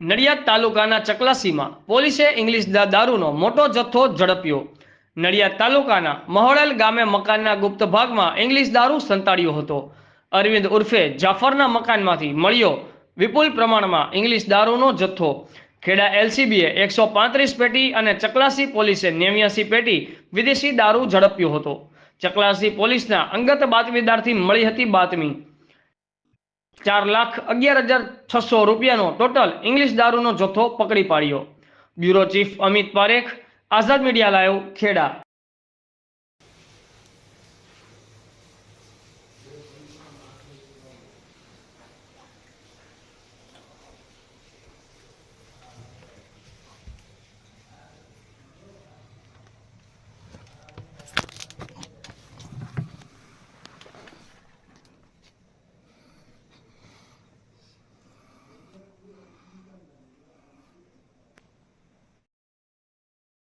નડિયાદ તાલુકાના ચકલાસીમાં પોલીસે ઇંગ્લિશ દારૂનો મોટો જથ્થો ઝડપ્યો। નડિયાદ તાલુકાના મહોળેલ ગામે મકાનના ગુપ્ત ભાગમાં ઇંગ્લિશ દારૂ સંતાડ્યો હતો। અરવિંદ ઉર્ફે જાફરના મકાનમાંથી મળ્યો વિપુલ પ્રમાણમાં ઇંગ્લિશ દારૂનો જથ્થો। ખેડા એલસીબીએ 135 પેટી અને ચકલાસી પોલીસે 89 પેટી વિદેશી દારૂ ઝડપ્યો હતો। ચકલાસી પોલીસના અંગત બાતમીદારથી મળી હતી બાતમી। 4,11,600 રૂપિયાનો ટોટલ ઇંગ્લિશ દારૂનો જથ્થો પકડી પાડ્યો। બ્યુરો ચીફ અમિત પારેખ, આઝાદ મીડિયા લાઈવ, ખેડા।